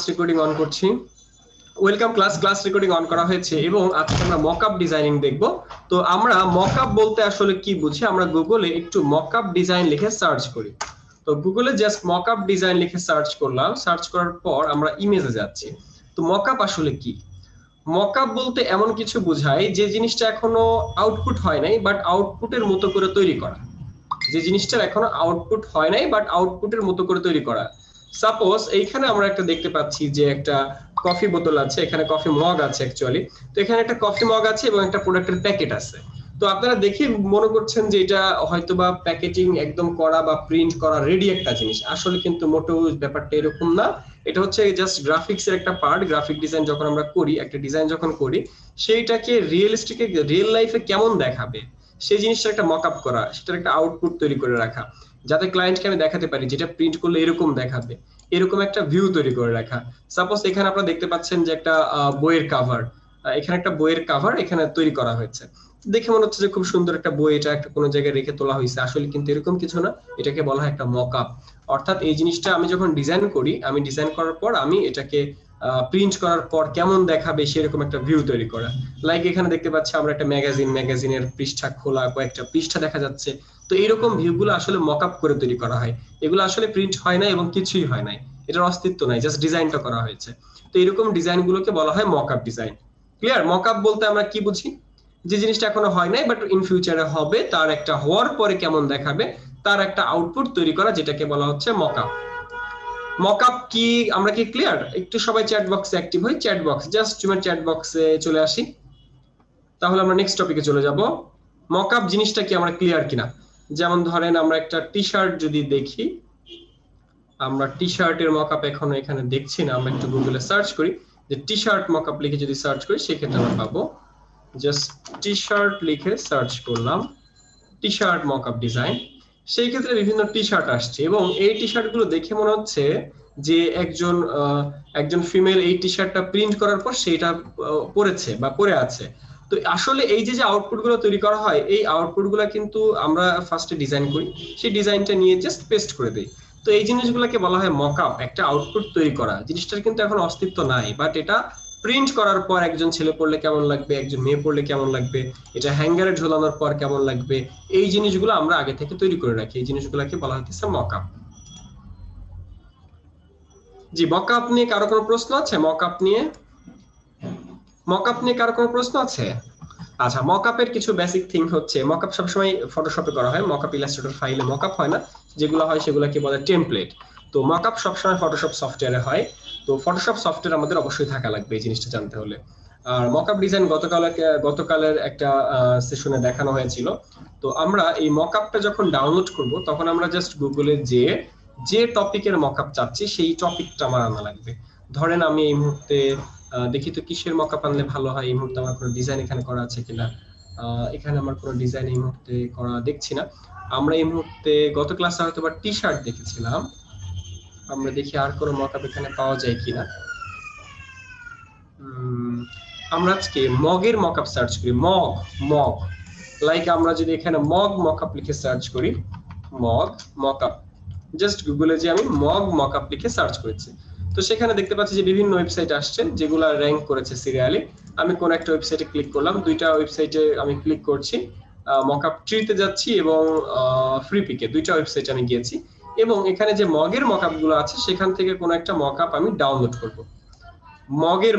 Recording on করছি। Welcome class recording on করা হয়েছে এবং আজকে আমরা মকআপ ডিজাইনিং দেখব। তো আমরা মকআপ বলতে আসলে কি বুঝি? আমরা গুগলে একটু মকআপ ডিজাইন লিখে সার্চ করি। তো গুগলে জাস্ট মকআপ ডিজাইন লিখে সার্চ করলাম, সার্চ করার পর আমরা ইমেজে যাচ্ছি। তো মকআপ আসলে কি? মকআপ বলতে এমন কিছু বোঝায় যে জিনিসটা এখনো আউটপুট হয় নাই বাট আউটপুটের মতো করে তৈরি করা। যে জিনিসটার এখনো আউটপুট হয় নাই বাট আউটপুটের মতো করে তৈরি করা। সাপোজ এইখানে আমরা একটা দেখতে পাচ্ছি যে একটা কফি বোতল আছে, এখানে কফি মগ আছে অ্যাকচুয়ালি। তো এখানে একটা কফি মগ আছে এবং একটা প্রোডাক্টের প্যাকেট আছে। তো আপনারা দেখে মনে করছেন যে এটা হয়তোবা প্যাকেজিং একদম করা বা প্রিন্ট করা রেডি একটা জিনিস, আসলে কিন্তু মোটেও ব্যাপারটা এরকম না। এটা হচ্ছে জাস্ট গ্রাফিক্সের একটা পার্ট। গ্রাফিক ডিজাইন যখন আমরা করি, একটা ডিজাইন যখন করি, সেইটাকে রিয়েলিস্টিক রিয়েল লাইফে কেমন দেখাবে সেই জিনিসটার একটা মকআপ করা, সেটার একটা আউটপুট তৈরি করে রাখা, যাতে ক্লায়েন্টকে আমি দেখাতে পারি যেটা প্রিন্ট করলে এরকম দেখাবে, এরকম একটা ভিউ তৈরি করে রাখা। সাপোজ এখানে আপনারা দেখতে পাচ্ছেন যে একটা বইয়ের কাভার, এখানে একটা বইয়ের কাভার এখানে তৈরি করা হয়েছে। দেখে মনে হচ্ছে যে খুব সুন্দর একটা বই, এটা একটা কোনো জায়গায় রেখে তোলা হয়েছে, আসলে কিন্তু এরকম কিছু না। এটাকে বলা হয় একটা মকআপ। অর্থাৎ এই জিনিসটা আমি যখন ডিজাইন করি, আমি ডিজাইন করার পর আমি এটাকে প্রিন্ট করার পর কেমন দেখাবে সেরকম একটা ভিউ তৈরি করা। লাইক এখানে দেখতে পাচ্ছি আমরা একটা ম্যাগাজিনের পৃষ্ঠা খোলা, কয়েকটা পৃষ্ঠা দেখা যাচ্ছে। তো এইরকম ভিউগুলো আসলে মকআপ করে তৈরি করা হয়। এগুলো আসলে প্রিন্ট হয় না এবং কিছুই হয় নাই, এটার অস্তিত্ব নাই, জাস্ট ডিজাইনটা করা হয়েছে। তো এরকম ডিজাইনগুলোকে বলা হয় মকআপ ডিজাইন। ক্লিয়ার? মকআপ বলতে আমরা কি বুঝি? যে জিনিসটা এখনো হয় নাই বাট ইন ফিউচারে হবে, তার একটা হওয়ার পরে কেমন দেখাবে তার একটা আউটপুট তৈরি করা, যেটাকে বলা হচ্ছে মকআপ। মকআপ কি আমরা কি ক্লিয়ার? একটু সবাই চ্যাট বক্সে অ্যাক্টিভ হই। চ্যাট বক্স, জাস্ট তোমার চ্যাট বক্সে চলে আসি, তাহলে আমরা নেক্সট টপিকে চলে যাব। মকআপ জিনিসটা কি আমরা ক্লিয়ার কিনা? যেমন ধরেন আমরা একটা টি শার্ট যদি দেখি, আমরা টি শার্টের মকআপ এখনো এখানে দেখছি না। আমরা একটু গুগলে সার্চ করি, যে টি শার্ট মকআপ লিখে যদি সার্চ করি সেক্ষেত্রে আমরা পাবো। জাস্ট টি শার্ট লিখে সার্চ করলাম, টি শার্ট মকআপ ডিজাইন। সেই ক্ষেত্রে বিভিন্ন টি শার্ট আসছে এবং এই টি শার্ট গুলো দেখে মনে হচ্ছে যে একজন ফিমেল এই টি শার্টটা প্রিন্ট করার পর সেটা পরেছে বা পরে আছে। তো আসলে এই যে আউটপুট গুলো তৈরি করা হয়, এই আউটপুট গুলো কিন্তু আমরা ফার্স্টে ডিজাইন করি, সেই ডিজাইনটা নিয়ে জাস্ট পেস্ট করে দিই। তো এই জিনিসগুলোকে বলা হয় মকআপ, একটা আউটপুট তৈরি করা। জিনিসটার কিন্তু এখন অস্তিত্ব নাই, বাট এটা প্রিন্ট করার পর একজন ছেলে পড়লে কেমন লাগবে, একজন মেয়ে পড়লে কেমন লাগবে, এটা হ্যাঙ্গারে ঝোলানোর পর কেমন লাগবে, এই জিনিসগুলো আমরা আগে থেকে তৈরি করে রাখি। এই জিনিসগুলোকে বলা হচ্ছে মকআপ। জি, মকআপ নিয়ে কারো কোনো প্রশ্ন আছে? মকআপ নিয়ে কারো কোনো প্রশ্ন আছে? আচ্ছা, মকআপের কিছু বেসিক থিং হচ্ছে, মকআপ সবসময় ফটোশপে করা হয়, মকআপ ইলাস্ট্রেটর ফাইলে মকআপ হয় না। যেগুলো হয় সেগুলোকে বলে টেমপ্লেট। তো মকআপ সবসময় ফটোশপ সফটওয়্যারে হয়। তো ফটোশপ সফটওয়্যার আমাদের অবশ্যই থাকা লাগবে এই জিনিসটা জানতে হলে। আর মকআপ ডিজাইন গতকালের একটা সেশনে দেখানো হয়েছিল। তো আমরা এই মকআপটা যখন ডাউনলোড করব তখন আমরা জাস্ট গুগলে যে টপিকের মকআপ চাচ্ছি সেই টপিকটা আমার আনা লাগবে। ধরেন আমি এই মুহূর্তে দেখি তো কিসের মকআপ আনলে ভালো হয়। এই মুহূর্তে আমার কোনো ডিজাইন এখানে করা আছে কিনা, এখানে আমার কোনো ডিজাইন এই মুহূর্তে করা দেখছি না। আমরা এই মুহূর্তে গত ক্লাসে হয়তো বা টি শার্ট দেখেছিলাম, আমরা দেখি আর কোনো মকআপ এখানে পাওয়া যায় কিনা। আমরা আজকে মগের মকআপ সার্চ করি। মগ লাইক আমরা যদি এখানে মগ মকআপ লিখে সার্চ করি, মগ মকআপ, জাস্ট গুগলে যে আমি মগ মকআপ লিখে সার্চ করেছি, তো সেখানে দেখতে পাচ্ছি যে বিভিন্ন ওয়েবসাইট আসছে যেগুলো র্যাঙ্ক করেছে সিরিয়ালি। আমি কোন একটা ওয়েবসাইটে ক্লিক করলাম, দুইটা ওয়েবসাইটে আমি ক্লিক করছি, মকআপ ট্রিতে যাচ্ছি এবং ফ্রি পিকে, দুইটা ওয়েবসাইটে আমি গিয়েছি এবং এখানে যে মগের মকআপ গুলো আছে সেখান থেকে কোন একটা মকআপ আমি ডাউনলোড করব। মগের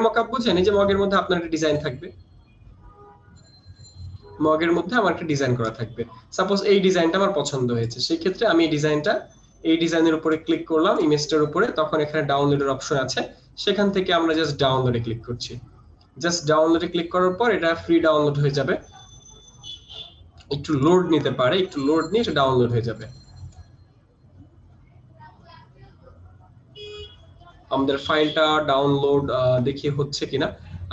মকআপ বুঝেন? এই যে মগের মধ্যে আপনার একটা ডিজাইন থাকবে, মগের মধ্যে আমার একটা ডিজাইন করা থাকবে। সাপোজ এই ডিজাইনটা আমার পছন্দ হয়েছে, সেই ক্ষেত্রে আমি এই ডিজাইনের উপরে ক্লিক করলাম, ইমেজটার উপরে, তখন এখানে ডাউনলোডের অপশন আছে, সেখান থেকে আমরা জাস্ট ডাউনলোডে ক্লিক করছি। জাস্ট ডাউনলোডে ক্লিক করার পর এটা ফ্রি ডাউনলোড হয়ে যাবে। একটু লোড নিতে পারে, একটু লোড নিয়ে এটা ডাউনলোড হয়ে যাবে। আমাদের ফাইলটা ডাউনলোড দেখি হচ্ছে কিনা।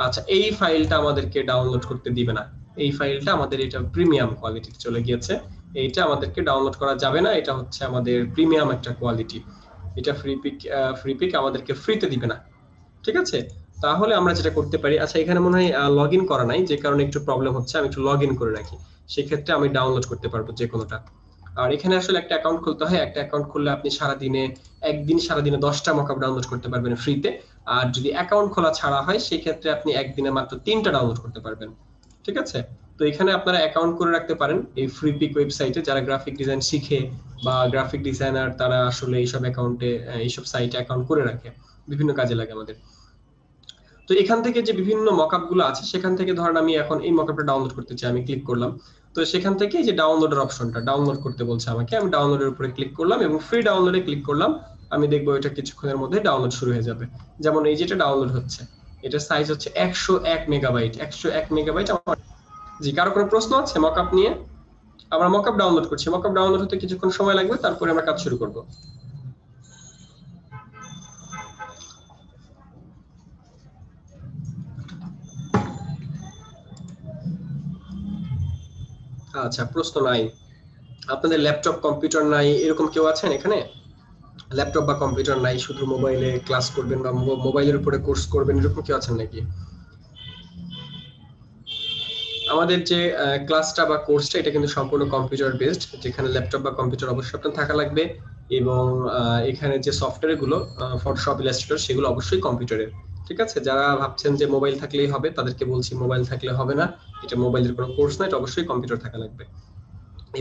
আচ্ছা, এই ফাইলটা আমাদেরকে ডাউনলোড করতে দিবে না, এই ফাইলটা আমাদের এটা প্রিমিয়াম কোয়ালিটি চলে গিয়েছে, এইটা আমাদেরকে ডাউনলোড করা যাবে না। এটা হচ্ছে আমাদের প্রিমিয়াম একটা কোয়ালিটি, এটা ফ্রি পিক আমাদেরকে ফ্রিতে দিবে না। ঠিক আছে, তাহলে আমরা যেটা করতে পারি, আচ্ছা এখানে মনে হয় লগইন করা নাই, যে কারণে একটু প্রবলেম হচ্ছে, আমি একটু লগইন করে রাখি, সেক্ষেত্রে আমি ডাউনলোড করতে পারবো যে কোনোটা। আর এখানে আসলে একটা অ্যাকাউন্ট খুলতে হয়, একটা অ্যাকাউন্ট খুললে আপনি একদিন সারাদিনে 10টা মকআপ ডাউনলোড করতে পারবেন ফ্রিতে। আর যদি অ্যাকাউন্ট খোলা ছাড়া হয় সেই ক্ষেত্রে আপনি একদিনে মাত্র 3টা ডাউনলোড করতে পারবেন। ঠিক আছে, তো এখানে আপনারা অ্যাকাউন্ট করে রাখতে পারেন এই ফ্রি পিক ওয়েবসাইটে। যারা গ্রাফিক ডিজাইন শিখে বা গ্রাফিক ডিজাইনার তারা আসলে এইসব অ্যাকাউন্টে এইসব সাইটে অ্যাকাউন্ট করে রাখে, বিভিন্ন কাজে লাগে আমাদের। তো এখান থেকে যে বিভিন্ন মকআপ গুলো আছে সেখান থেকে ধরেন আমি এখন এই মকআপটা ডাউনলোড করতে চাই, আমি ক্লিক করলাম। তো সেখান থেকে যে ডাউনলোডের অপশনটা, ডাউনলোড করতে বলছে আমাকে, আমি ডাউনলোডের উপরে ক্লিক করলাম এবং ফ্রি ডাউনলোডে ক্লিক করলাম। আমি দেখবো এটা কিছুক্ষণের মধ্যে ডাউনলোড শুরু হয়ে যাবে। যেমন এই যেটা ডাউনলোড হচ্ছে, এটার সাইজ হচ্ছে 101 মেগাবাইট। 101 মেগাবাইট আমার। জি, কারো কোনো প্রশ্ন আছে মকআপ নিয়ে? আমরা মকআপ ডাউনলোড করছি, মকআপ ডাউনলোড হতে কিছুক্ষণ সময় লাগবে, তারপরে আমরা কাজ শুরু করব। আচ্ছা, প্রশ্ন নাই। আপনাদের ল্যাপটপ কম্পিউটার নাই এরকম কেউ আছেন এখানে? ল্যাপটপ বা কম্পিউটার নাই, শুধু মোবাইলে ক্লাস করবেন বা মোবাইলের উপরে কোর্স করবেন এরকম কেউ আছেন নাকি? আমাদের যে ক্লাসটা বা কোর্সটা এটা কিন্তু সম্পূর্ণ কম্পিউটার বেসড, যেখানে ল্যাপটপ বা কম্পিউটার অবশ্যই আপনার থাকা লাগবে। এবং এখানে যে সফটওয়্যার গুলো, ফটোশপ, ইলাস্ট্রেটর, সেগুলো অবশ্যই কম্পিউটারের। ঠিক আছে, যারা ভাবছেন যে মোবাইল থাকলেই হবে তাদেরকে বলছি মোবাইল থাকলে হবে না, এটা মোবাইলের কোনো কোর্স না, এটা অবশ্যই কম্পিউটার থাকা লাগবে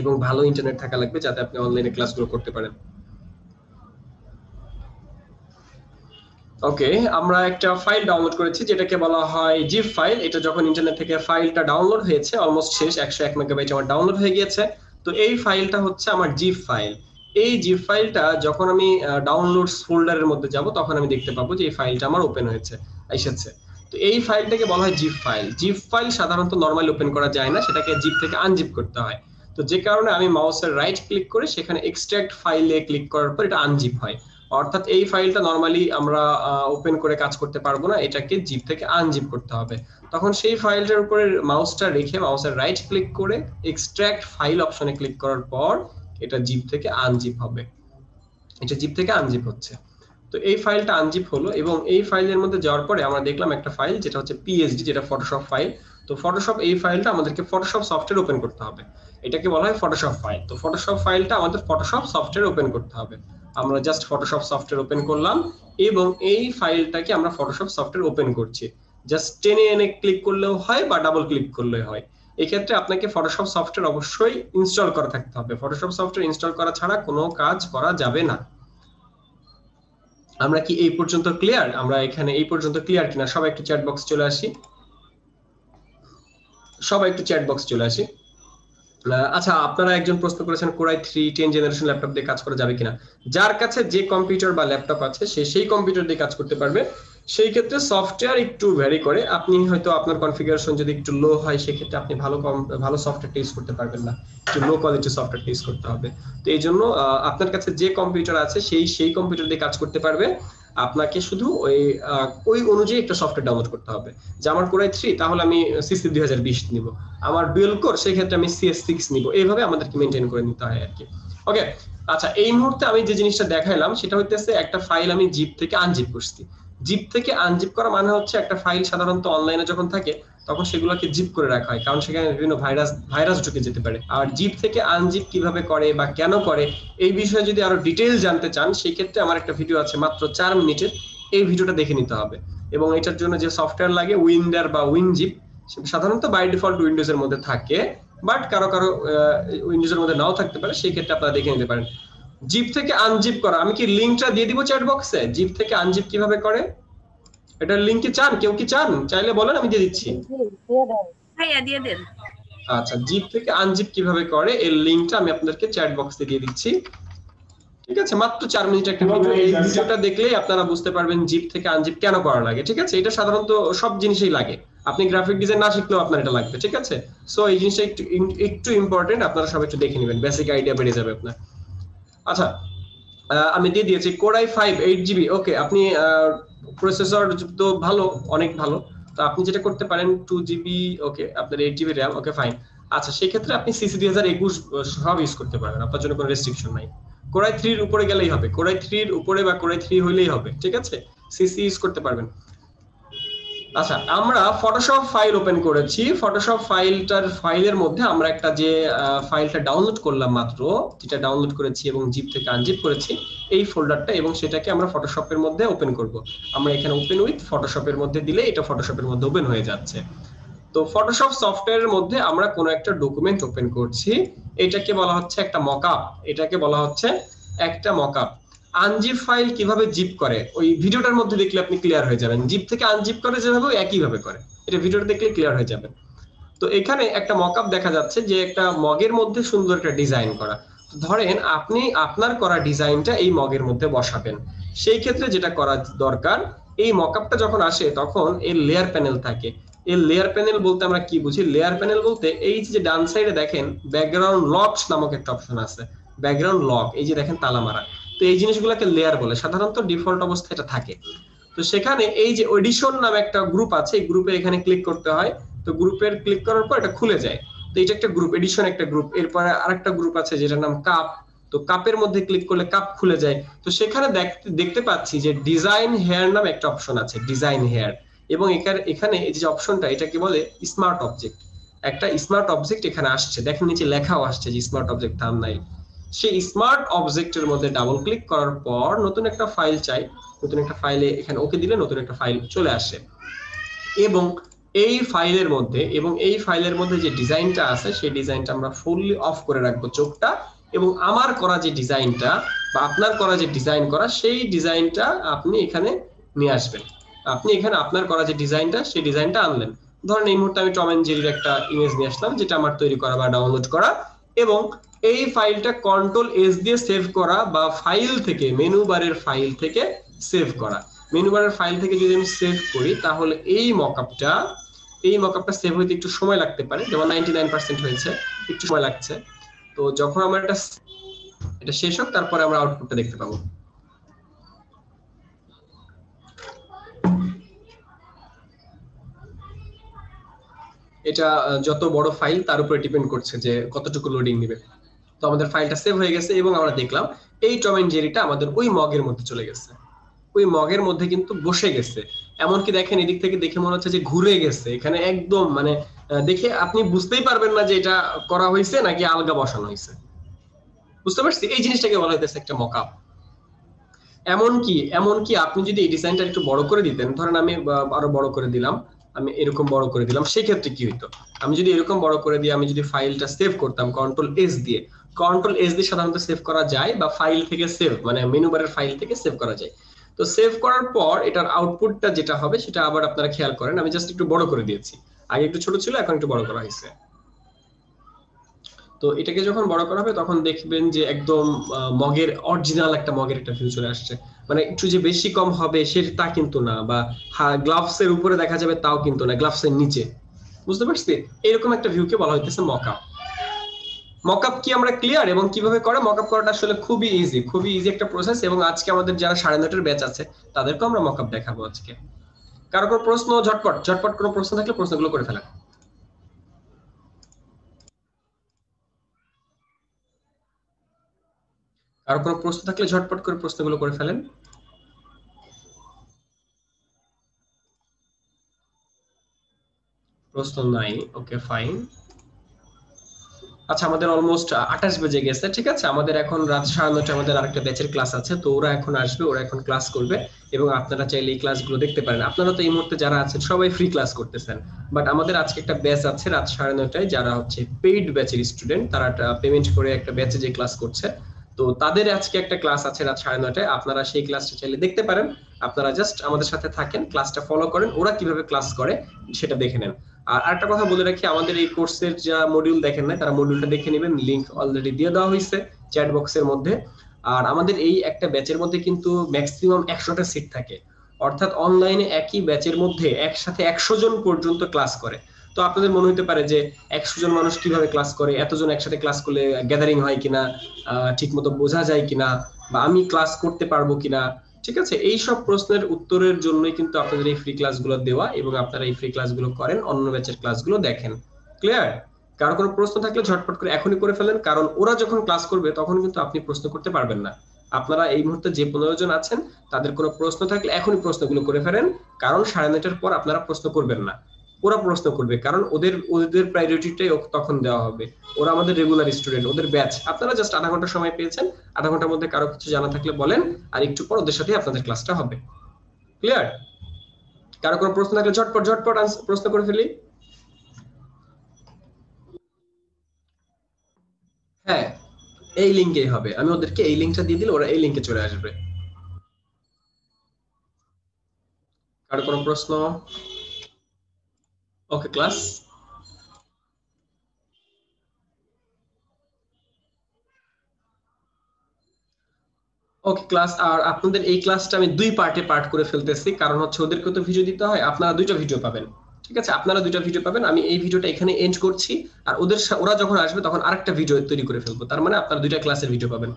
এবং ভালো ইন্টারনেট থাকা লাগবে যাতে আপনি অনলাইনে ক্লাসগুলো করতে পারেন। ওকে, আমরা একটা ফাইল ডাউনলোড করেছি যেটাকে বলা হয় জিপ ফাইল। এটা যখন ইন্টারনেট থেকে ফাইলটা ডাউনলোড হয়েছে, অলমোস্ট শেষ, 101 মেগাবাইট আমার ডাউনলোড হয়ে গিয়েছে। তো এই ফাইলটা হচ্ছে আমার জিপ ফাইল। এই জিপ ফাইলটা যখন আমি ডাউনলোডস ফোল্ডারের মধ্যে যাব তখন আমি দেখতে পাবো যে এই ফাইলটা আমার ওপেন হয়েছে, এসেছে। তো এই ফাইলটাকে বলা হয় জিপ ফাইল। জিপ ফাইল সাধারণত নরমালি ওপেন করা যায় না, সেটাকে জিপ থেকে আনজিপ করতে হয়। তো যে কারণে আমি মাউসের রাইট ক্লিক করে সেখানে এক্সট্রাক্ট ফাইলে ক্লিক করার পর এটা আনজিপ হয়। অর্থাৎ এই ফাইলটা নরমালি আমরা ওপেন করে কাজ করতে পারবো না, এটাকে জিপ থেকে আনজিপ করতে হবে। তখন সেই ফাইলটার উপরে মাউসটা রেখে মাউসের রাইট ক্লিক করে এক্সট্রাক্ট ফাইল অপশনে ক্লিক করার পর এটা জিপ থেকে আনজিপ হবে। এটা জিপ থেকে আনজিপ হচ্ছে। তো এই ফাইলটা আনজিপ হলো এবং এই ফাইলের মধ্যে যাওয়ার পরে আমরা দেখলাম একটা ফাইল যেটা হচ্ছে পিএসডি, যেটা ফটোশপ ফাইল। তো ফটোশপ এই ফাইলটা আমাদেরকে ফটোশপ সফটওয়্যার ওপেন করতে হবে, এটাকে বলা হয় ফটোশপ ফাইল। তো ফটোশপ ফাইলটা আমাদের ফটোশপ সফটওয়্যার ওপেন করতে হবে। আমরা জাস্ট ফটোশপ সফটওয়্যার ওপেন করলাম এবং এই ফাইলটাকে আমরা ফটোশপ সফটওয়্যার ওপেন করছি। জাস্ট টেনে এনে ক্লিক করলেও হয় বা ডাবল ক্লিক করলেও হয়। এই ক্ষেত্রে আপনাকে ফটোশপ সফটওয়্যার অবশ্যই ইনস্টল করা থাকতে হবে। ফটোশপ সফটওয়্যার ইনস্টল করা ছাড়া কোনো কাজ করা যাবে না। আমরা কি এই পর্যন্ত ক্লিয়ার? আমরা এখানে এই পর্যন্ত ক্লিয়ার কিনা? সবাই একটু চ্যাট বক্স চলে আসি, সবাই একটু চ্যাট বক্স চলে আসি। আচ্ছা, আপনারা একজন প্রশ্ন করেছেন কোরাই 3 10 জেনারেশন ল্যাপটপ দিয়ে কাজ করা যাবে কিনা। যার কাছে যে কম্পিউটার বা ল্যাপটপ আছে সে সেই কম্পিউটার দিয়ে কাজ করতে পারবে। সেই ক্ষেত্রে সফটওয়্যার একটু ভ্যারি করে। আপনি হয়তো আপনার কনফিগারেশন যদি একটু লো হয় সেক্ষেত্রে আপনি ভালো সফটওয়্যার ইউজ করতে পারবেন না, একটু লো কোয়ালিটি সফটওয়্যার ইউজ করতে হবে। তো এই জন্য আপনার কাছে যে কম্পিউটার আছে সেই কম্পিউটার দিয়ে কাজ করতে পারবে। আপনাকে শুধু ওই অনুযায়ী একটা সফটওয়্যার ডাউনলোড করতে হবে। যে আমার কোরাই 3 তাহলে আমি সিসি 2020 নিব, আমার ডুয়েল কোর সেই ক্ষেত্রে আমি CS6 নিব। এইভাবে আমাদেরকে মেইনটেইন করে নিতে হয় আর কি। ওকে, আচ্ছা, এই মুহূর্তে আমি যে জিনিসটা দেখাইলাম সেটা হইতেছে একটা ফাইল আমি জিপ থেকে আনজিপ করছি। জিপ থেকে আনজিপ করা মানে হচ্ছে একটা ফাইল সাধারণত অনলাইনে যখন থাকে তখন সেগুলোকে জিপ করে রাখা হয়, কারণ সেখানে বিভিন্ন ভাইরাস ঢুকে যেতে পারে। আর জিপ থেকে আনজিপ কিভাবে করে বা কেন করে এই বিষয়ে যদি আরো ডিটেইল জানতে চান সেই ক্ষেত্রে আমার একটা ভিডিও আছে মাত্র 4 মিনিটের, এই ভিডিওটা দেখে নিতে হবে। এবং এটার জন্য যে সফটওয়্যার লাগে উইন্ডার বা উইনজিপ, সাধারণত বাই ডিফল্ট উইন্ডোজ এর মধ্যে থাকে, বাট কারো উইন্ডোজ এর মধ্যে নাও থাকতে পারে, সেই ক্ষেত্রে আপনারা দেখে নিতে পারেন। জিপ থেকে আনজিপ করা, আমি কি লিংকটা দিয়ে দিব চ্যাট বক্সে? জিপ থেকে আনজিপ কিভাবে করে এটার লিংক কি চান? কেউ কি চান? চাইলে বলেন, আমি দিয়ে দিচ্ছি। ভাইয়া দিয়ে দেন। আচ্ছা, জিপ থেকে আনজিপ কিভাবে করে এর লিংকটা আমি আপনাদেরকে চ্যাট বক্সে দিয়ে দিচ্ছি। ঠিক আছে, মাত্র 4 মিনিট একটা ভিডিও। এই ভিডিওটা দেখলেই আপনারা বুঝতে পারবেন জিপ থেকে আনজিপ কেন করা লাগে। ঠিক আছে, এটা সাধারণত সব জিনিসেই লাগে, আপনি গ্রাফিক ডিজাইন না শিখলেও আপনার এটা লাগবে। ঠিক আছে, সো এই জিনিসটা একটু ইম্পর্টেন্ট, আপনারা সবাই একটু দেখে নেবেন, বেসিক আইডিয়া বেড়ে যাবে আপনার। আচ্ছা, আমি দিয়ে দিয়েছি কোরাই 5 8GB। ওকে, আপনি প্রসেসর তো ভালো, অনেক ভালো। তো আপনি যেটা করতে পারেন 2GB, ওকে আপনার 8GB র্যাম, ওকে ফাইন। আচ্ছা, সেই ক্ষেত্রে আপনি সিসি 2021 সব ইউজ করতে পারবেন, আপনার জন্য কোনো রেস্ট্রিকশন নাই। কোরাই 3 এর উপরে গেলেই হবে, কোরাই 3 এর উপরে বা কোরাই 3 হইলেই হবে। ঠিক আছে, সিসি ইউজ করতে পারবেন। আচ্ছা, আমরা ফটোশপ ফাইল ওপেন করেছি। ফটোশপ ফাইলের মধ্যে আমরা একটা যে ফাইলটা ডাউনলোড করলাম মাত্র, যেটা ডাউনলোড করেছি এবং জিপ থেকে আনজিপ করেছি, এই ফোল্ডারটা, এবং সেটাকে আমরা ফটোশপের মধ্যে ওপেন করব। আমরা এখানে ওপেন উইথ ফটোশপের মধ্যে দিলে এটা ফটোশপের মধ্যে ওপেন হয়ে যাচ্ছে। তো ফটোশপ সফটওয়্যারের মধ্যে আমরা কোনো একটা ডকুমেন্ট ওপেন করছি, এটাকে বলা হচ্ছে একটা মকআপ, এটাকে বলা হচ্ছে একটা মকআপ। আনজিপ ফাইল কিভাবে জিপ করে ওই ভিডিওটার মধ্যে দেখলে আপনি ক্লিয়ার হয়ে যাবেন। জিপ থেকে আনজিপ করে যেভাবে একই ভাবে করে, এটা ভিডিওটা দেখলে ক্লিয়ার হয়ে যাবে। তো এখানে একটা মকআপ দেখা যাচ্ছে যে একটা মগের মধ্যে সুন্দর একটা ডিজাইন করা। ধরেন আপনি আপনার করা ডিজাইনটা এই মগের মধ্যে বসাবেন, সেই ক্ষেত্রে যেটা করা দরকার, এই মকআপটা যখন আসে তখন এর লেয়ার প্যানেল থাকে। এই লেয়ার প্যানেল বলতে আমরা কি বুঝি? লেয়ার প্যানেল বলতে এই যে ডান সাইডে দেখেন ব্যাকগ্রাউন্ড লকস নামক একটা অপশন আছে, ব্যাকগ্রাউন্ড লক, এই যে দেখেন তালা মারা। তো এই জিনিসগুলোকে লেয়ার বলে, সাধারণত ডিফল্ট অবস্থায় এটা থাকে। তো সেখানে এই যে এডিশন নামে একটা গ্রুপ আছে, এই গ্রুপে এখানে ক্লিক করতে হয়। তো গ্রুপের ক্লিক করার পর এটা খুলে যায়। তো এটা একটা গ্রুপ, এডিশন একটা গ্রুপ। এরপরে আরেকটা গ্রুপ আছে যেটার নাম কাপ। তো কাপের মধ্যে ক্লিক করলে কাপ খুলে যায়। তো সেখানে দেখতে পাচ্ছি যে ডিজাইন হেয়ার নামে একটা অপশন আছে, ডিজাইন হেয়ার। এবং এখানে এই যে অপশনটা, এটাকে বলে স্মার্ট অবজেক্ট। একটা স্মার্ট অবজেক্ট এখানে আসছে, দেখেন নিচে লেখাও আসছে যে স্মার্ট অবজেক্ট থাম্বনেইল। সেই স্মার্ট অবজেক্টের মধ্যে ডাবল ক্লিক করার পর নতুন একটা ফাইল চাই, নতুন একটা ফাইলে এখানে ওকে দিলে নতুন একটা ফাইল চলে আসে। এবং এই ফাইলের মধ্যে যে ডিজাইনটা আছে সেই ডিজাইনটা আমরা ফুললি অফ করে রাখবো চোখটা, এবং আমার করা যে ডিজাইনটা বা আপনার করা যে ডিজাইন করা সেই ডিজাইনটা আপনি এখানে নিয়ে আসবেন। আপনি এখানে আপনার করা যে ডিজাইনটা সেই ডিজাইনটা আনলেন। ধরেন এই মুহূর্তে আমি টম এন্ড জেরির একটা ইমেজ নিয়ে আসলাম, যেটা আমার তৈরি করা বা ডাউনলোড করা, এবং এই ফাইলটা কন্ট্রোল এস দিয়ে সেভ করা বা ফাইল থেকে মেনু বারের ফাইল থেকে সেভ করা। মেনু বারের ফাইল থেকে যদি আমি সেভ করি তাহলে এই মকআপটা সেভ হইতে একটু সময় লাগতে পারে, যেমন 99% হয়েছে, একটু সময় লাগছে। তো যখন আমরা এটা শেষ হোক তারপরে আমরা আউটপুটটা দেখতে পাবো। এটা যত বড় ফাইল তার উপরে ডিপেন্ড করছে যে কতটুকু লোডিং নেবে। তো আমাদের ফাইলটা সেভ হয়ে গেছে এবং আমরা দেখলাম এই টম এন্ড জেরিটা আমাদের ওই মগের মধ্যে চলে গেছে, ওই মগের মধ্যে কিন্তু বসে গেছে। এমনকি দেখেন এদিক থেকে দেখে মনে হচ্ছে যে ঘুরে গেছে, এখানে একদম মানে দেখে আপনি বুঝতেই পারবেন না যে এটা করা হয়েছে নাকি আলগা বসানো হয়েছে। বুঝতে পারছি? এই জিনিসটাকে বলা হইতেছে একটা মকআপ। এমনকি আপনি যদি এই ডিজাইনটা একটু বড় করে দিতেন, ধরেন আমি আরো বড় করে দিলাম, আমি এরকম বড় করে দিলাম, সেই ক্ষেত্রে কি হইতো? আমি যদি এরকম বড় করে দিয়ে আমি যদি ফাইলটা সেভ করতাম কন্ট্রোল এস দিয়ে সাধারণত সেভ করা যায়, বা ফাইল থেকে সেভ মানে মেনু বারের ফাইল থেকে সেভ করা যায়। তো সেভ করার পর এটার আউটপুটটা যেটা হবে সেটা আবার আপনারা খেয়াল করেন, আমি জাস্ট একটু বড় করে দিয়েছি, আগে একটু ছোট ছিল এখন একটু বড় করা হয়েছে। তো এটাকে যখন বড় করা হবে তখন দেখবেন যে একদম মগের অরিজিনাল একটা মগের একটা ভিউ চলে আসছে। মানে একটু যে বেশি কম হবে সেটা তা কিন্তু না, বা গ্লাভস এর উপরে দেখা যাবে তাও কিন্তু না, গ্লাভস এর নিচে। বুঝতে পারছি? এরকম একটা ভিউকে বলা হইতেছে মকআপ। মকআপ কি আমরা ক্লিয়ার? এবং কিভাবে করে মকআপ করাটা আসলে খুবই ইজি একটা প্রসেস। এবং আজকে আমাদের যারা 9:30 ব্যাচ আছে তাদেরকে আমরা মকআপ দেখাবো আজকে। কারো কোনো প্রশ্ন? ঝটপট কোনো প্রশ্ন থাকলে প্রশ্নগুলো করে ফেলেন। কারো কোনো প্রশ্ন থাকলে ঝটপট করে প্রশ্নগুলো করে ফেলেন। প্রশ্ন নাই, ওকে ফাইন। আচ্ছা, আমাদের অলমোস্ট 28 বেজে গেছে, ঠিক আছে। আমাদের এখন রাত 9:30 আমাদের আরেকটা ব্যাচের ক্লাস আছে, তো ওরা এখন আসবে, ওরা এখন ক্লাস করবে, এবং আপনারা চাইলে এই ক্লাসগুলো দেখতে পারেন। আপনারা তো এই মুহূর্তে যারা আছেন সবাই ফ্রি ক্লাস করতেছেন, বাট আমাদের আজকে একটা ব্যাচ আছে রাত 9:30টায়, যারা হচ্ছে পেইড ব্যাচের স্টুডেন্ট, তারা পেমেন্ট করে একটা ব্যাচে যে ক্লাস করছে। তো তাদের আজকে একটা ক্লাস আছে রাত 9:30টায়, আপনারা সেই ক্লাসটা চাইলে দেখতে পারেন। আপনারা জাস্ট আমাদের সাথে থাকেন, ক্লাসটা ফলো করেন, ওরা কিভাবে ক্লাস করে সেটা দেখে নেন। আর আরেকটা কথা বলে রাখি, আমাদের এই কোর্সের যা মডিউল দেখেন না তারা মডিউলটা দেখে নেবেন, লিংক অলরেডি দিয়ে দেওয়া হয়েছে চ্যাট বক্সের মধ্যে। আর আমাদের এই একটা ব্যাচের মধ্যে কিন্তু ম্যাক্সিমাম 100টা সিট থাকে, অর্থাৎ অনলাইনে একই ব্যাচের মধ্যে একসাথে 100 জন পর্যন্ত ক্লাস করে। তো আপনাদের মনে হতে পারে যে 100 জন মানুষ কিভাবে ক্লাস করে, এতজন একসাথে ক্লাস করলে গ্যাদারিং হয় কিনা, ঠিক মতো বোঝা যায় কিনা, বা আমি ক্লাস করতে পারবো কিনা। ঠিক আছে, এই সব প্রশ্নের উত্তরের জন্যই কিন্তু আপনাদের এই ফ্রি ক্লাসগুলো দেওয়া, এবং আপনারা এই ফ্রি ক্লাসগুলো করেন, অন্য ব্যাচের ক্লাসগুলো দেখেন। ক্লিয়ার? কারো কোনো প্রশ্ন থাকলে ঝটপট করে এখনই করে ফেলেন, কারণ ওরা যখন ক্লাস করবে তখন কিন্তু আপনি প্রশ্ন করতে পারবেন না। আপনারা এই মুহূর্তে যে 15 জন আছেন তাদের কোনো প্রশ্ন থাকলে এখনই প্রশ্নগুলো করে ফেলেন, কারণ 9:30 পর আপনারা প্রশ্ন করবেন না, ওরা প্রশ্ন করবে, কারণ ওদের ওদের প্রায়োরিটিটাই তখন দেওয়া হবে। ওরা আমাদের রেগুলার স্টুডেন্ট, ওদের ব্যাচ। আপনারা জাস্ট আধা ঘন্টা সময় পেয়েছেন, আধা ঘন্টার মধ্যে কারো কিছু জানা থাকলে বলেন, আর একটু পর ওদের সাথে আপনাদের ক্লাসটা হবে। ক্লিয়ার? কারো কোনো প্রশ্ন থাকলে ঝটপট ঝটপট প্রশ্ন করে ফেলি। হ্যাঁ, এই লিংকেই হবে, আমি ওদেরকে এই লিংকটা দিয়ে দিলে ওরা এই লিংকে চলে আসবে। কারো কোনো প্রশ্ন? ওকে ক্লাস। ওকে ক্লাস। আর আপনাদের এই ক্লাসটা আমি দুই পার্টে পার্ট করে ফেলতেছি, কারণ হচ্ছে ওদেরকে তো ভিডিও দিতে হয়, আপনারা দুইটা ভিডিও পাবেন। ঠিক আছে, আপনারা দুইটা ভিডিও পাবেন, আমি এই ভিডিওটা এখানে এন্ড করছি, আর ওরা যখন আসবে তখন আরেকটা ভিডিও তৈরি করে ফেলবো, তার মানে আপনারা দুইটা ক্লাসের ভিডিও পাবেন।